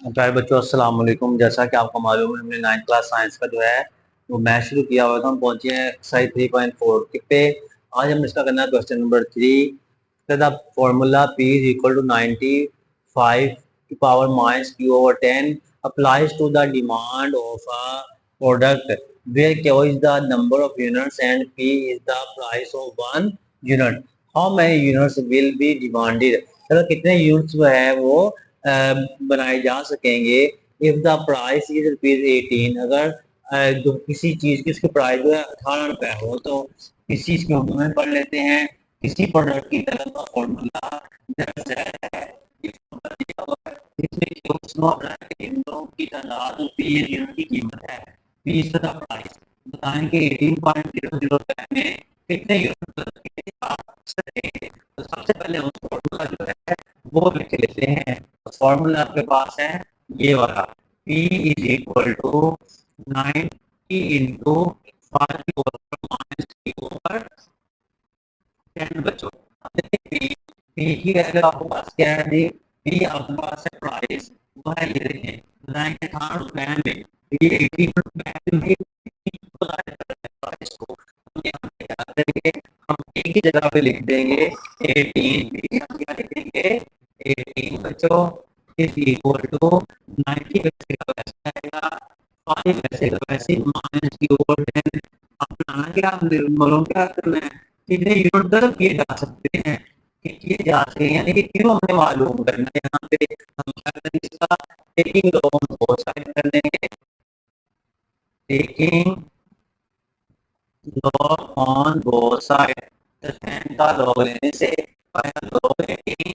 प्यारे बच्चों अस्सलाम वालेकुम। जैसा कि आपको मालूम है हमने 9th क्लास साइंस का जो है वो मैथ शुरू किया हुआ था। हम पहुंचे हैं एक्सरसाइज 3.4 पे। आज हम इसका करना है question number 3। The formula p is equal to 95 to power minus q over 10 applies to the demand of a product where q is the number of units and p is the price of one unit. How many units will be demanded? मतलब कितने units जो है वो बनाए जा सकेंगे। If the price is rupees 18, अगर जो किसी चीज की उसकी प्राइस जो है 18 रुपए हो तो इस चीज के ऊपर में पढ़ लेते हैं। किसी प्रोडक्ट की तरफ का फॉर्मूला की तादाद और पी यूनिट की कीमत है। P is the price. बताएं कि 18.00 रुपए में कितने यूनिट आ सकेंगे। तो सबसे पहले हम फॉर्मूला जो है वो लिख लेते हैं। फॉर्मूला आपके पास है ये वाला, P is equal to 90 into 5 minus q over 10 बच्चों। P की वैल्यू आपके पास क्या है जी? P आपके पास है प्राइस, वो है ये देखें बताएंगे 18 रुपए में। ये 18 रुपए में प्राइस को हम यहाँ पे क्या करेंगे, हम एक ही जगह पे लिख देंगे 18। हम क्या लिखेंगे 18 बच्चों इज इक्वल टू 90 वैसे का वैसे आएगा, 5 वैसे का वैसे माइनस की ओवर 10। अब बनाना क्या, मतलब क्या करना है, कितने यूनिट तक किए जा सकते हैं कि किए जा सकते हैं, यानी कि क्यों हमें मालूम करना है। यहाँ पे हम क्या करेंगे इसका टेकिंग लॉग हम बहुत सारे कर देंगे। Taking log on both side, तो 10 का लॉग लेने से पहला लॉग 18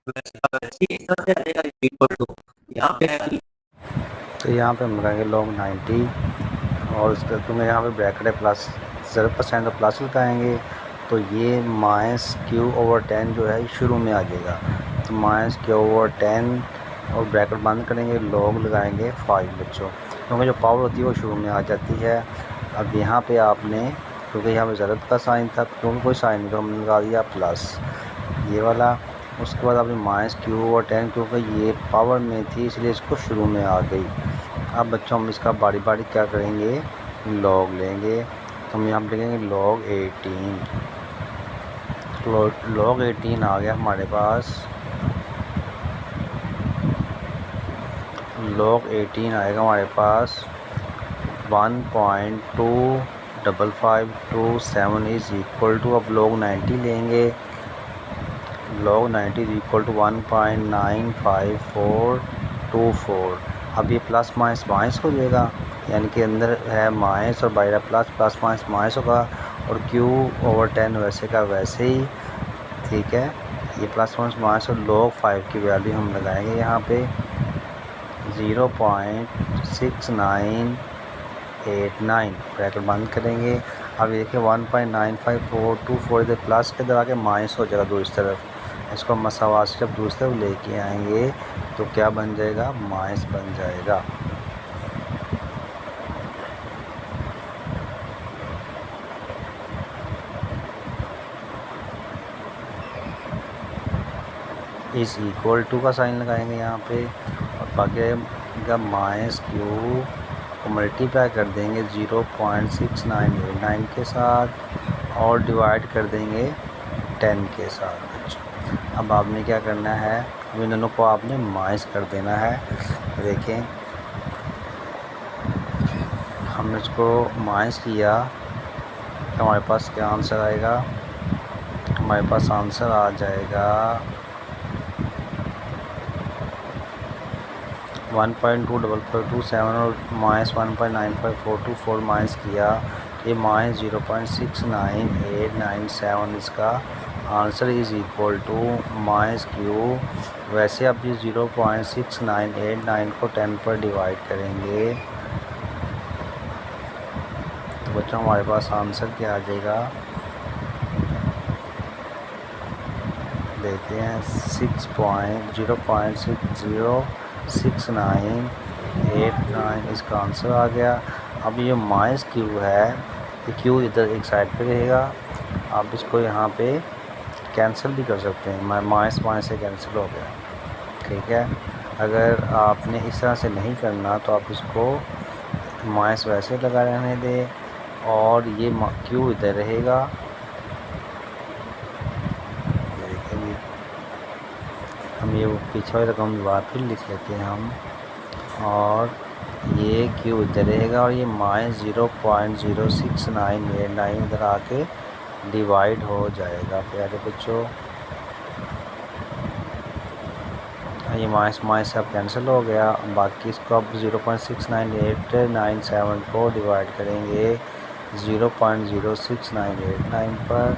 वैसे का वैसे इस तरह से आएगा इक्वल टू यहाँ पे आएगा। तो यहाँ पे हम लगाएंगे लॉग 90 और उसका क्योंकि यहाँ पे ब्रैकेट है प्लस 0% तो प्लस लगाएंगे, तो ये माइनस क्यू ओवर 10 जो है शुरू में आ जाएगा। तो माइनस क्यू ओवर 10 और ब्रैकेट बंद करेंगे, लॉग लगाएंगे 5 बच्चों, क्योंकि जो पावर होती है वो शुरू में आ जाती है। अब यहाँ पे आपने, क्योंकि यहाँ पे ज़रूरत का साइन था, क्योंकि कोई साइन नहीं तो हमने लगा दिया प्लस ये वाला। उसके बाद आपने माइनस क्यू ओवर 10, क्योंकि ये पावर में थी इसलिए इसको शुरू में आ गई। अब बच्चों हम इसका बारी बारी क्या करेंगे, लॉग लेंगे। तो हम यहाँ पर लिखेंगे लॉग 18। लॉग 18 आ गया हमारे पास। लॉग 18 आएगा हमारे पास 1.2557 इज़ इक्वल टू, अब लॉग 90 लेंगे। Log 90 is equal to 1.95424। अब ये प्लस माइनस माइनस हो जाएगा, यानी कि अंदर है माइनस और बाहर प्लस, प्लस माइनस माइनस होगा। और क्यू ओवर 10 वैसे का वैसे ही, ठीक है। ये प्लस माइनस माइनस और लॉग 5 की वैल्यू हम लगाएंगे यहाँ पे 0.6989, ब्रैकेट बंद करेंगे। अब देखिए 1.95424 इधर प्लस के इधर आके माइनस हो जाएगा दूसरी तरफ। इसको मसावात से जब दूसरी तरफ लेके आएंगे तो क्या बन जाएगा, माइनस बन जाएगा। इस इक्वल टू का साइन लगाएंगे यहाँ पे, और बाकी का माइनस क्यू को मल्टीप्लाई कर देंगे 0.6989 के साथ और डिवाइड कर देंगे 10 के साथ। अब आपने क्या करना है, इन दोनों को आपने माइनस कर देना है। देखें हमने इसको माइनस किया तो हमारे पास क्या आंसर आएगा, हमारे पास आंसर आ जाएगा 1.24427 और माइनस 1.95424 माइनस किया, ये माइनस 0.69897 इसका answer is equal to minus q. वैसे आप ये 0.6989 को 10 पर डिवाइड करेंगे तो बच्चों हमारे पास आंसर क्या आ जाएगा, देखते हैं 0.6989 इसका आंसर आ गया। अब ये माइनस क्यू है, ये क्यू इधर एक साइड पे रहेगा। आप इसको यहाँ पे कैंसिल भी कर सकते हैं, माइनस माइनस से कैंसिल हो गया, ठीक है। अगर आपने इस तरह से नहीं करना तो आप इसको माइनस वैसे लगा रहने दें और ये क्यू इधर रहेगा। देखेंगे हम ये पीछे वाली रकम दोबारा फिर लिख लेते हैं हम, और ये क्यू इधर रहेगा और ये -0.06989 इधर आके डिवाइड हो जाएगा प्यारे बच्चों। ये माइनस माइनस अब कैंसिल हो गया। बाकी इसको अब 0.698974 डिवाइड करेंगे 0.06989 पर,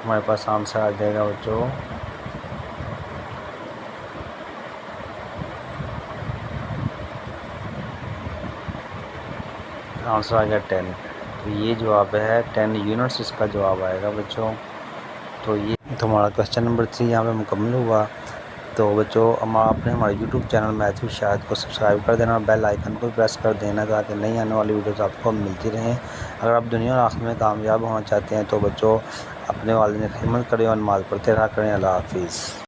हमारे पास आंसर आ जाएगा बच्चों आंसर आ गया 10। तो ये जवाब है 10 यूनिट्स इसका जवाब आएगा बच्चों। तो ये तो हमारा क्वेश्चन नंबर 3 यहाँ पे मुकम्मल हुआ। तो बच्चों आपने हमारे YouTube चैनल मैथ्यू शाहिद को सब्सक्राइब कर देना और बेल आइकन को प्रेस कर देना ताकि नई आने वाली वीडियोस आपको मिलती रहें। अगर आप दुनिया और आखिरत में कामयाब होना चाहते हैं तो बच्चों अपने वालिदैन की खिदमत करें और नमाज़ पढ़ते रहा करें। अल्लाह हाफिज़।